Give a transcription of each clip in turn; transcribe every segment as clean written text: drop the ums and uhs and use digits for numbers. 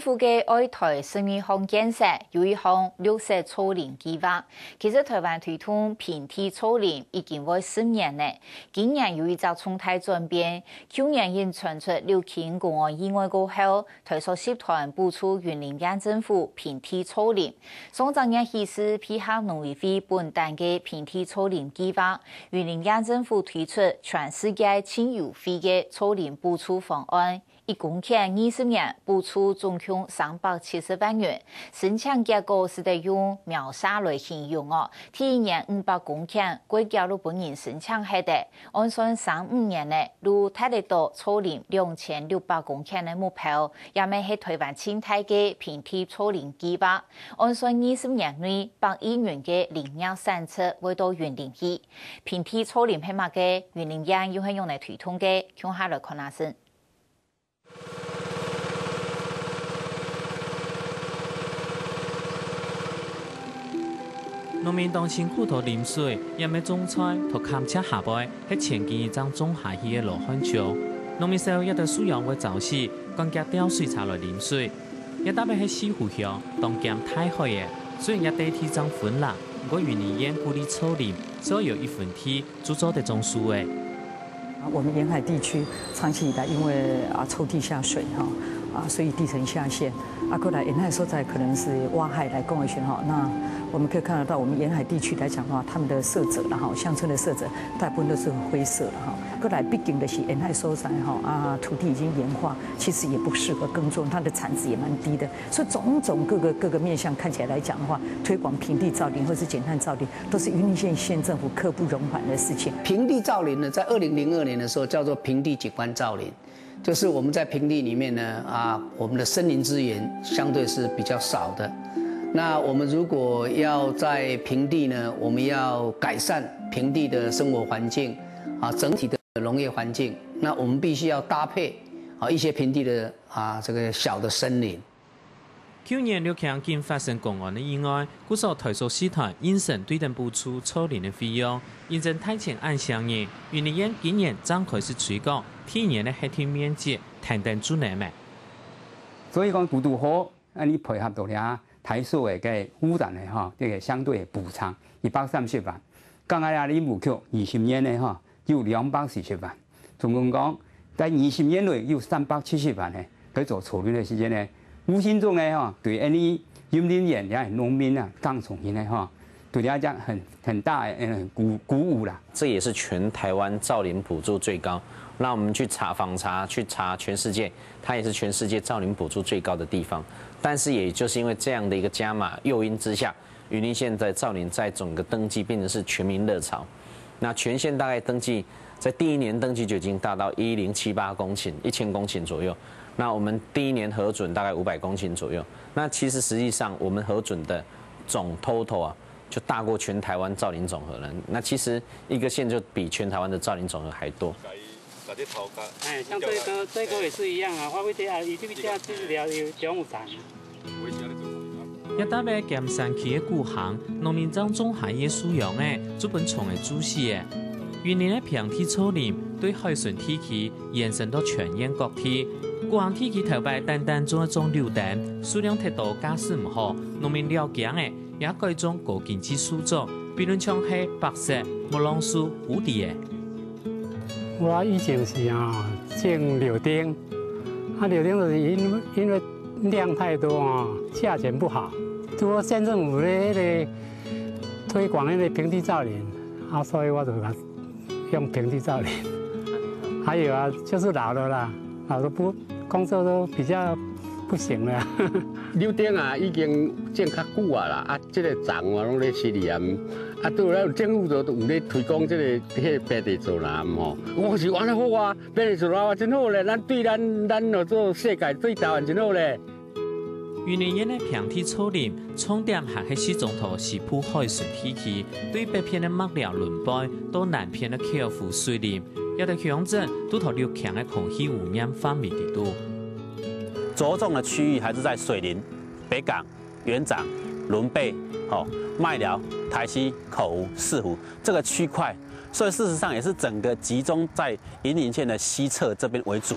府嘅愛台12項建設有一項綠色草林計劃，其實台灣推動平地草林已經為10年了。今年有一隻重大轉變，去年因傳出六輕公安意外過後，台塑集團補出雲林縣政府平地草林。上週日起是配合農委會本單嘅平地草林計劃，雲林縣政府推出全世界最優惠嘅草林補助方案。1公頃20年補助總共370萬元，申請結果是得用秒殺來形容哦。第一年500公頃，國家都本人申請係的，按算35年呢，如睇得到草林2600公頃的目標，也咪係台灣清泰嘅平地草林計劃，按算20年內100億元嘅林業產出會到雲林去。平地草林係乜嘅？雲林縣又係用來推動嘅，向下來看下先。農民當辛苦到啉水，也咪種菜，到砍車下背，喺前幾張種下去嘅羅漢橋。農民時候一到需要會早起，趕夾吊水茶來啉水。一搭尾喺西湖鄉當劍太海嘅，雖然一地體長分啦，不過雲林縣鼓勵草林，所以有一份地就做得種樹嘅。我們沿海地區長期以來因為抽地下水所以地層下陷。過來沿海所在可能是挖海來供的時候，那我們可以看得到，我們沿海地區來講的話，他們的色澤鄉村的色澤大部分都是灰色的過來畢竟的是沿海所在土地已經鹽化，其實也不適合耕種，它的產值也蠻低的。所以種種各個面向看起來來講的話，推廣平地造林或是減碳造林，都是雲林縣縣政府刻不容緩的事情。平地造林呢，在2002年的時候叫做平地景觀造林。就是我們在平地裡面呢，我們的森林資源相對是比較少的。那我們如果要在平地呢，我們要改善平地的生活環境，整體的農業環境，那我們必須要搭配一些平地的這個小的森林。去年六強竟發生公安的意外，故所台塑集團應承對等補出草林的費用，認真提前按相應。雲林縣今年展開是推廣，第一年的核定面積談等住難咩？所以講補助好，你配合到咧台塑的個污染的這個相對的補償130萬，剛才你務求20年的有240萬，總共講在20年內有370萬的去做草林的時間呢。無形中呢，對你雲林縣也係農民剛從前呢，對大家很大的鼓舞啦。這也是全台灣造林補助最高。那我們去訪查全世界，它也是全世界造林補助最高的地方。但是也就是因為這樣的一個加碼誘因之下，雲林縣在造林在整個登記變成是全民熱潮。那全縣大概登記在第一年登記就已經達到1078公頃，1000公頃左右。那我們第一年核准大概500公頃左右，那其實實際上我們核准的總 total 就大過全台灣造林總和了。那其實一個縣就比全台灣的造林總和還多。像這個也是一樣啊，我會這樣，這個價就是了2.5層。一搭尾劍山區的古巷，農民將種下椰樹楊嘅，做本蟲嘅主事嘅。雲林的平地草林對海順地區延伸到全縣各地。古巷地區頭擺單種一種榴彈，數量太多，假使唔好，農民了解嘅也改種高經濟樹種，比如像係白色、木榔樹、蝴蝶。我以前是種柳丁，柳丁就是因為量太多價錢不好。如果縣政府的推廣那個平地造林，所以我就用平地造林。還有就是老了啦，老的不工作都比較不行了。柳丁已經種較久啦，這個廠攏咧施驗，對了政府就有咧推廣這個平地造林我是安尼好啊，平地造林真好咧，咱對咱做世界對台灣真好咧。雲林縣的平地草林，重點還係西總圖西部海順地區，對北片的麥寮崙背到南片的口湖水林，有的鄉鎮都頭6強的空氣污染範圍地度。着重的區域還是在水林、北港、元長、崙背、麥寮、台西、口湖、四湖這個區塊，所以事實上也是整個集中在雲林縣的西側這邊為主。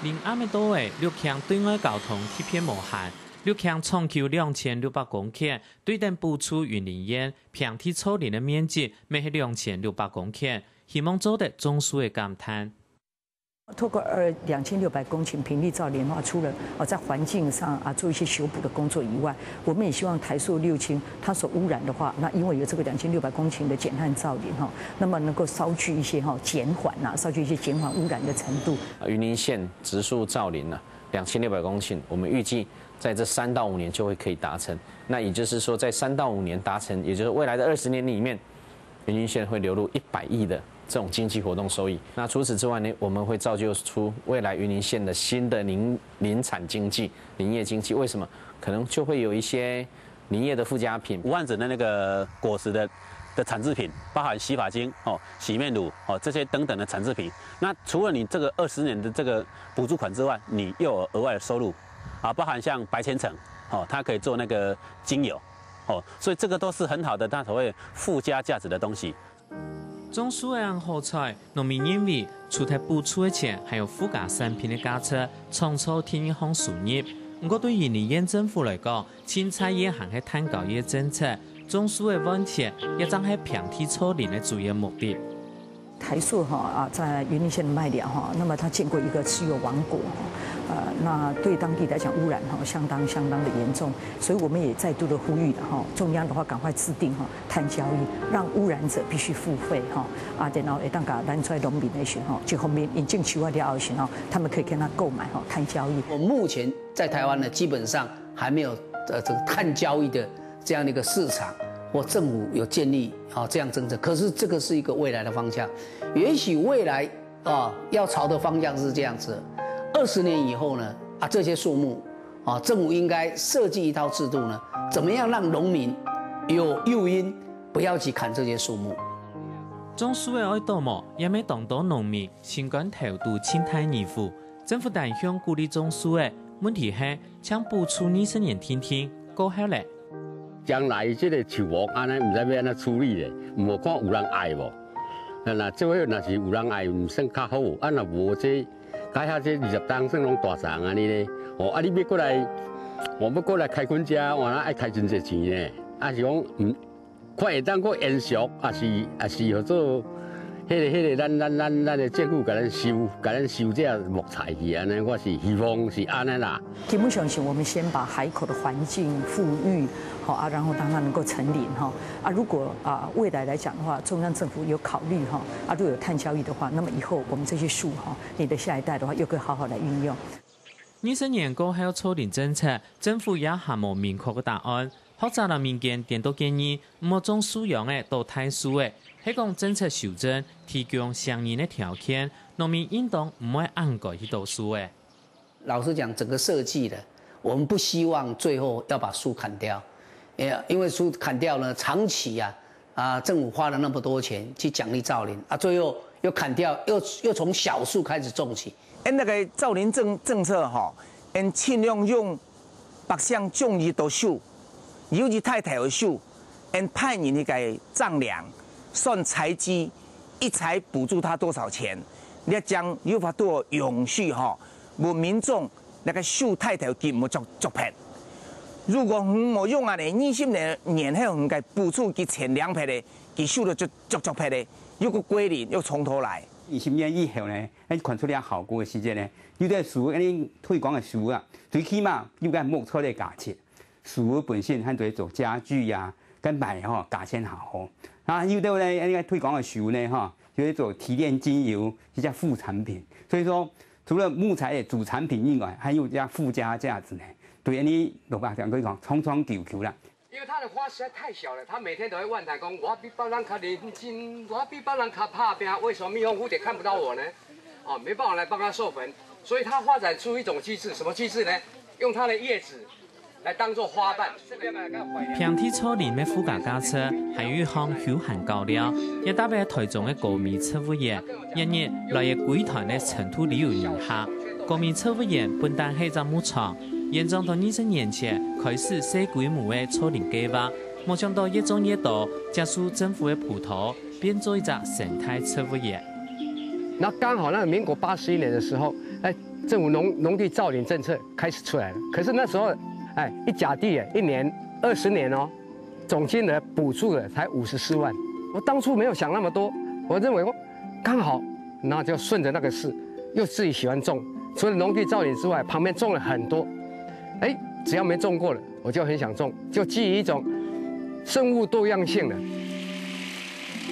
令阿美多的6项对外交通贴片无限，6项冲球2600公顷，对等补出云林县平地草林的面积，每是2600公顷，希望做得中枢的感叹。透过2600公顷平地造林的话，除了在环境上做一些修补的工作以外，我们也希望台塑六轻它所污染的话，那因为有这个2600公顷的减碳造林那么能够稍具一些减缓污染的程度。云林县植树造林2600公顷，我们预计在这3到5年就会可以达成。那也就是说，在3到5年达成，也就是未来的20年里面，云林县会流入100亿的这种经济活动收益。那除此之外呢，我们会造就出未来云林县的新的林产经济、林业经济。为什么？可能就会有一些林业的附加品5万整的那个果实的产制品，包含洗发精、洗面乳、这些等等的产制品。那除了你这个20年的这个补助款之外，你又有额外的收入包含像白千层它可以做那个精油所以这个都是很好的，它所谓附加价值的东西。中枢的好彩，农民认為除咗補助的錢，還有附加產品的價值，創造天然項收入。不過對雲林縣政府來講，青菜業還係碳交易政策，中樞的問題也將係平地草林的主要目的。台塑在云林县的卖寮那么它建过一个石油王国那对当地来讲污染相当的严重，所以我们也再度的呼吁中央的话赶快制定碳交易，让污染者必须付费然后会当甲咱在农民的时候，这方面引进区外了后时他们可以跟他购买碳交易。我目前在台湾呢，基本上还没有这个碳交易的这样的一个市场。或政府有建立这样政策，可是这个是一个未来的方向，也许未来要朝的方向是这样子，20年以后呢这些树木政府应该设计一套制度呢，怎么样让农民有诱因不要去砍这些树木。中枢的愛倒模也未當到農民新冠投入青苔泥腐，政府單向鼓勵中樞的問題係將補助20年聽過後咧。將來這個樹木安尼唔知要安怎處理咧，唔看有人愛無。那這個若是有人愛，唔算較好。若無這改下這20當算攏大廠安尼咧。你要過來，我要過來開墾遮，那愛開真濟錢咧。是講看會當個延續，也是合作。迄個，咱的政府給咱收這木材去，安尼我是希望是安尼啦。基本上是我們先把海口的環境復育然後讓它能夠成林如果未來來講的話，中央政府有考慮如果有碳交易的話，那麼以後我們這些樹你的下一代的話，又可以好好來運用。20年過後草林政策，政府也還無明確的答案。學者同民間顛倒建議，唔好種樹養的到太樹的。係講政策修正，提供相應的條件，農民應當唔會按過去倒樹的。老實講，整個設計的，我們不希望最後要把樹砍掉，因為樹砍掉呢，長期政府花了那麼多錢去獎勵造林最後又砍掉，又從小樹開始種起。那個造林政策盡量用北向種一朵樹，尤其太太的樹，派人去給丈量。算材積，一材補助他多少錢？你將有法度永續無民眾那個樹太太金冇作撇。如果冇用20年後唔該補助佢1,200的，佢樹就作撇的，又個歸零又從頭來。20年以後呢，看出了效果的時間呢，有啲樹推廣的樹最起碼有個木材的價錢，樹本身很多做家具跟賣價錢好。有的呢，推廣的樹呢，就是做提煉精油，一些副產品。所以說，除了木材的主產品以外，還有這附加價值呢。對你老闆講，可以講創創求啦。因為它的花實在太小了，他每天都會萬台講，我比別人較認真，我比別人較打拼，為什麼蜜蜂蝴蝶看不到我呢？沒辦法來幫它授粉，所以它發展出一種機制，什麼機制呢？用它的葉子來當做花瓣。平地草林的附加價值，還有一項休閒高料，也代表台中的高米測物業，日日來自歸團的塵土旅遊人客。高米測物業本單係一個牧場，現狀到20年前開始小規模的草林計劃，沒想到越種越多，加速政府的葡萄變做一個生態測物業。那剛好，那個民國81年的時候，政府农地造林政策开始出来了。可是那时候，一甲地1年20年哦，总金额补助的才54万。我当初没有想那么多，我认为刚好，然后就顺着那个势，又自己喜欢种，除了农地造林之外，旁边种了很多。只要没种过了，我就很想种，就基于一种生物多样性的。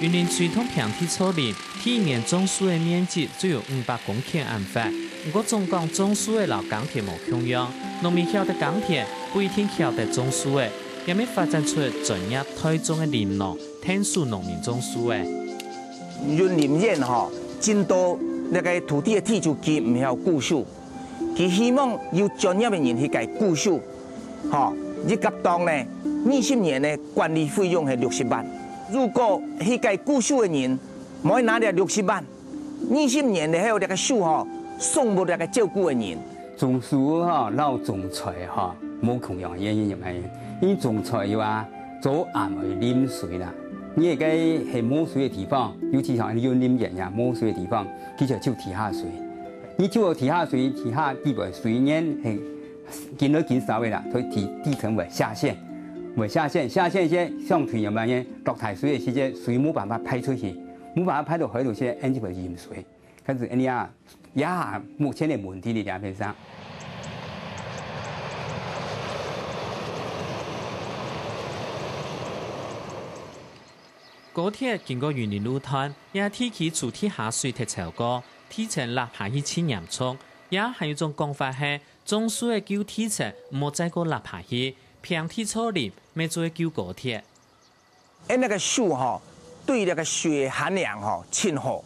云林传统平地草林，第一年种树的面积只有500公顷安法，不过总讲种树的老港铁无共样，农民晓得港铁不一定晓得种树的，也没发展出专业推种的林农，天数农民种树的。云林县真多那个土地的地主机唔晓固守，佢希望有专业的人去解固守，一甲当呢20年的管理费用是60万。如果去解固守的人每拿了60万，20年的还有那个树送不那个照顾的人。种树老种菜冇同样原因入嚟，因为种菜要早暗去啉水啦。你而家係冇水嘅地方，尤其像要啉人呀冇水嘅地方，佢就提下水。你就提下水，提下地表水面係見到減少嘅啦，所以地層會下陷，下陷些上泉入面嘅落大水嘅時間，水冇辦法排出去，冇辦法排到海度些，就會淹水。開始也目前嘅問題嚟兩邊上。高鐵經過雲林路段，也提起主體下水踢潮高，體層立下去千嚴重，也還有一種講法係，種樹嘅舊體層唔好再過立下去，平地草林咪做舊高鐵。那個樹對那個水含量真好，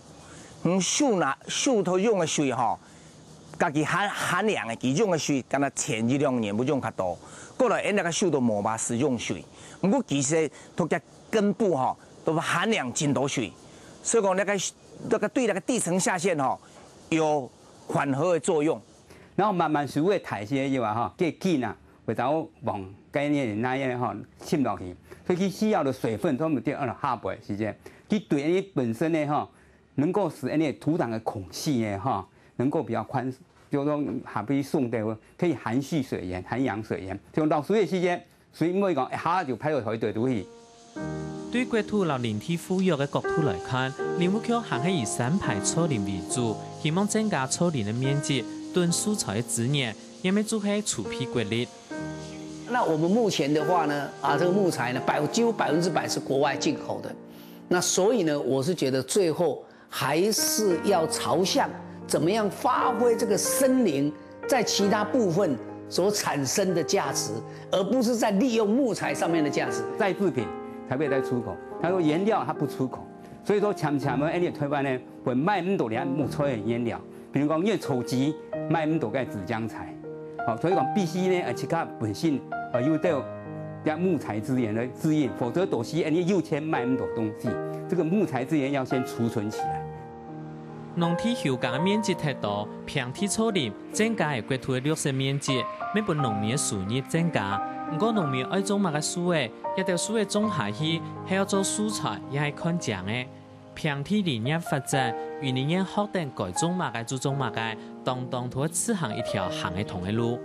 樹頭用的水家己含量的，佢用的水，敢若前1-2年不用較多，過來那個樹都無法使用水，不過其實它嘅根部都含量真多水，所以講那個對那個地層下陷有緩和的作用。然後慢慢水會排泄嘅話幾緊啊，會到往概念那樣滲落去，所以佢需要的水分都唔掉下背時間，佢對你本身呢能夠使你土壤的孔隙呢能夠比較寬，就說下邊送的可以含蓄水源、含養水源，就到水嘅時間，水唔會講一下就排到海對去。對國土和林體富裕嘅角度來看，林務局還係以3排草林為主，希望增加草林的面積，對素材的資源，也咪做係儲備國力。那我們目前的話呢，這個木材呢，幾乎100%是國外進口的。那所以呢，我是覺得最後還是要朝向怎麼樣發揮這個森林在其他部分所產生的價值，而不是在利用木材上面的價值。再製品才會再出口，他說原料它不出口，所以說前呢台灣呢會賣唔到啲木材的原料，比如講因為草紙賣唔到嘅紙漿材，所以講必須呢其他本身有到木材資源的資源，否則都是你有錢賣唔到東西，這個木材資源要先儲存起來。農地休耕的面積太大，平地草林增加嘅國土嘅綠色面積，要幫農民嘅收入增加。不過農民愛種乜嘅樹嘅，一條樹嘅種下去，係要做蔬菜，也係看獎嘅。平地林業發展，雲林縣確定該種乜嘅就種乜嘅，當同此行一條行嘅同嘅路。